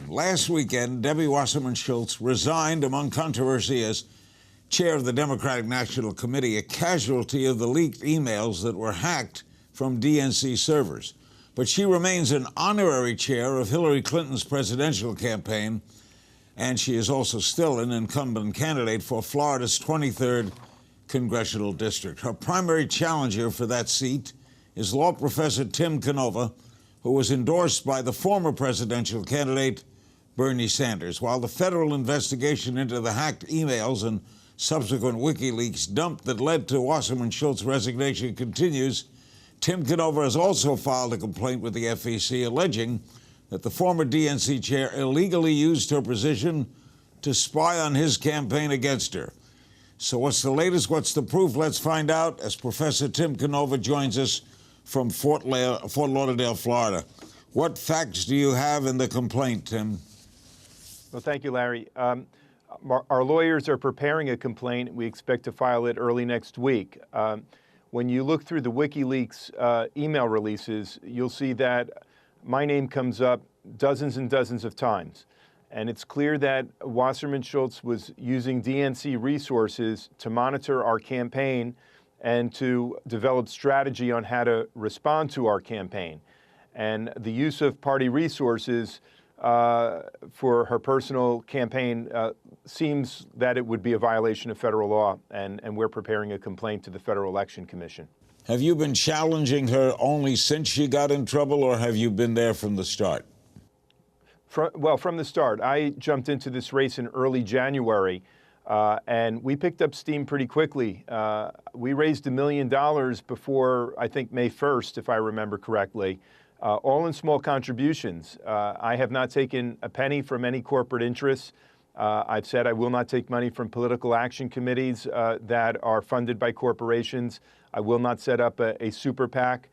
Last weekend, Debbie Wasserman Schultz resigned among controversy as chair of the Democratic National Committee, a casualty of the leaked emails that were hacked from DNC servers. But she remains an honorary chair of Hillary Clinton's presidential campaign, and she is also still an incumbent candidate for Florida's 23rd congressional district. Her primary challenger for that seat is law professor Tim Canova, who was endorsed by the former presidential candidate, Bernie Sanders. While the federal investigation into the hacked emails and subsequent WikiLeaks dump that led to Wasserman Schultz's resignation continues, Tim Canova has also filed a complaint with the FEC alleging that the former DNC chair illegally used her position to spy on his campaign against her. So what's the latest? What's the proof? Let's find out as Professor Tim Canova joins us from Fort Lauderdale, Florida. What facts do you have in the complaint, Tim? Well, thank you, Larry. Our lawyers are preparing a complaint. We expect to file it early next week. When you look through the WikiLeaks email releases, you'll see that my name comes up dozens and dozens of times. And it's clear that Wasserman Schultz was using DNC resources to monitor our campaign and to develop strategy on how to respond to our campaign. And the use of party resources for her personal campaign seems that it would be a violation of federal law, and we're preparing a complaint to the Federal Election Commission. Have you been challenging her only since she got in trouble, or have you been there from the start? From the start. I jumped into this race in early January, and we picked up steam pretty quickly. We raised $1 million before, I think, May 1st, if I remember correctly, all in small contributions. I have not taken a penny from any corporate interests. I've said I will not take money from political action committees that are funded by corporations. I will not set up a super PAC.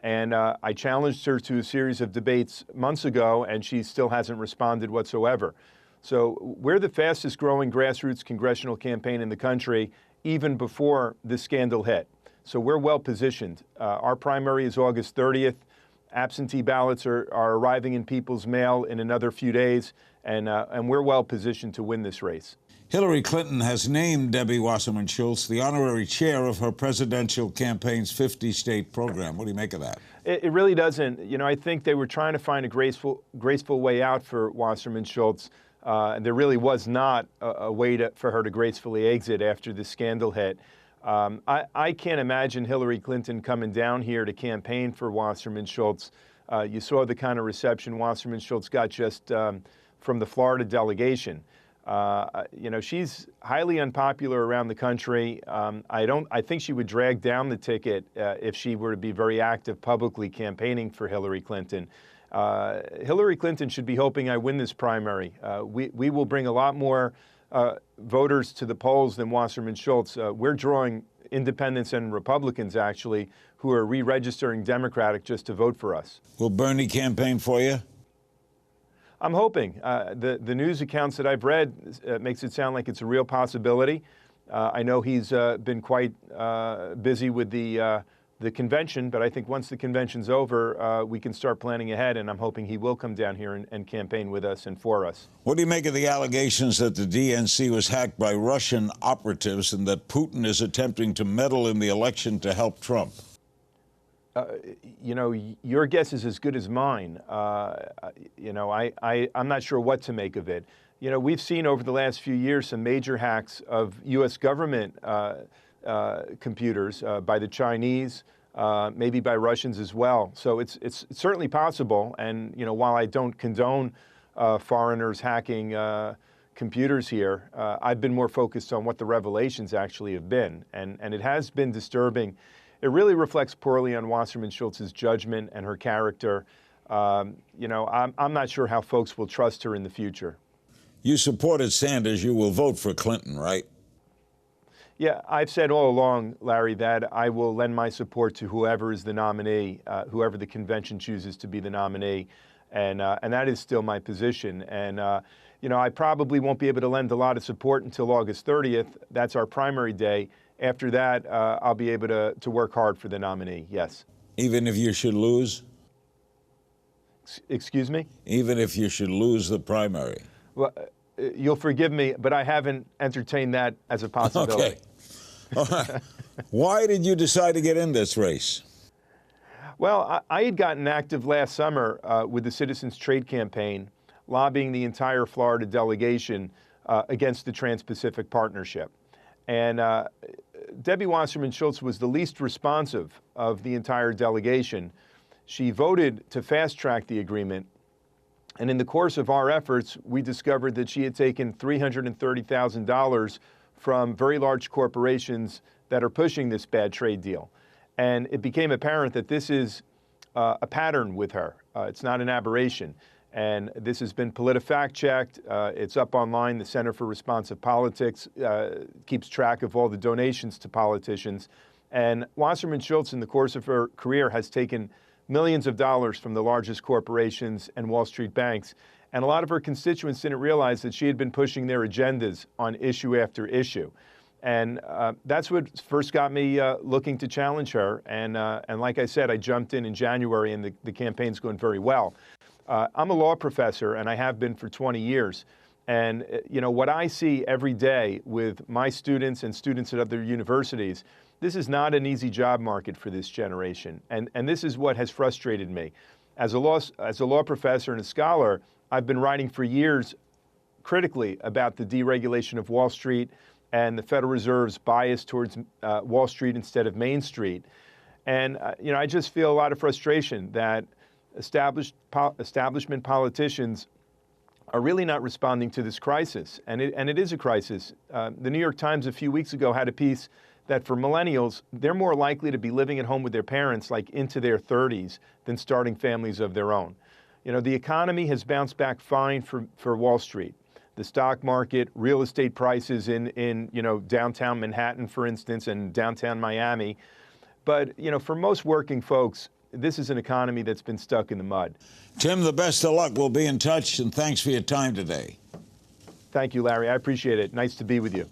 And I challenged her to a series of debates months ago, and she still hasn't responded whatsoever. So we're the fastest growing grassroots congressional campaign in the country, even before this scandal hit. So we're well positioned. Our primary is August 30th. Absentee ballots are arriving in people's mail in another few days, and we're well positioned to win this race. Hillary Clinton has named Debbie Wasserman Schultz the honorary chair of her presidential campaign's 50-state program. What do you make of that? It really doesn't. You know, I think they were trying to find a graceful way out for Wasserman Schultz. And there really was not a way for her to gracefully exit after the scandal hit. I can't imagine Hillary Clinton coming down here to campaign for Wasserman Schultz. You saw the kind of reception Wasserman Schultz got just from the Florida delegation. You know, she's highly unpopular around the country. I think she would drag down the ticket if she were to be very active publicly campaigning for Hillary Clinton. Hillary Clinton should be hoping I win this primary. We will bring a lot more voters to the polls than Wasserman Schultz. We're drawing independents and Republicans, actually, who are re-registering Democratic just to vote for us. Will Bernie campaign for you? I'm hoping. The news accounts that I've read makes it sound like it's a real possibility. I know he's been quite busy with the convention, but I think once the convention's over, we can start planning ahead, and I'm hoping he will come down here and campaign with us and for us. What do you make of the allegations that the DNC was hacked by Russian operatives and that Putin is attempting to meddle in the election to help Trump? You know, your guess is as good as mine. You know, I'm not sure what to make of it. You know, we've seen over the last few years some major hacks of U.S. government computers by the Chinese, maybe by Russians as well. So it's certainly possible. And, you know, while I don't condone foreigners hacking computers here, I've been more focused on what the revelations actually have been. And it has been disturbing. It really reflects poorly on Wasserman Schultz's judgment and her character. You know, I'm not sure how folks will trust her in the future. You supported Sanders. You will vote for Clinton, right? Yeah, I've said all along, Larry, that I will lend my support to whoever is the nominee, whoever the convention chooses to be the nominee. And that is still my position. And, you know, I probably won't be able to lend a lot of support until August 30th. That's our primary day. After that, I'll be able to work hard for the nominee, yes. Even if you should lose? Excuse me? Even if you should lose the primary. Well, you'll forgive me, but I haven't entertained that as a possibility. Okay. All right. Why did you decide to get in this race? Well, I had gotten active last summer with the Citizens Trade Campaign, lobbying the entire Florida delegation against the Trans-Pacific Partnership. And Debbie Wasserman Schultz was the least responsive of the entire delegation. She voted to fast-track the agreement. And in the course of our efforts, we discovered that she had taken $330,000 from very large corporations that are pushing this bad trade deal. And it became apparent that this is a pattern with her. It's not an aberration. And this has been PolitiFact-checked. It's up online. The Center for Responsive Politics keeps track of all the donations to politicians. And Wasserman Schultz, in the course of her career, has taken millions of dollars from the largest corporations and Wall Street banks. And a lot of her constituents didn't realize that she had been pushing their agendas on issue after issue. And that's what first got me looking to challenge her. And like I said, I jumped in January, and the campaign's going very well. I'm a law professor, and I have been for 20 years. And you know, what I see every day with my students and students at other universities, this is not an easy job market for this generation. And this is what has frustrated me. As a law professor and a scholar, I've been writing for years critically about the deregulation of Wall Street and the Federal Reserve's bias towards Wall Street instead of Main Street. And you know, I just feel a lot of frustration that establishment politicians are really not responding to this crisis. And it is a crisis. The New York Times a few weeks ago had a piece that for millennials, they're more likely to be living at home with their parents like into their 30s than starting families of their own. You know, the economy has bounced back fine for Wall Street. The stock market, real estate prices in you know, downtown Manhattan, for instance, and downtown Miami. But, you know, for most working folks, this is an economy that's been stuck in the mud. Tim, the best of luck. We'll be in touch, and thanks for your time today. Thank you, Larry. I appreciate it. Nice to be with you.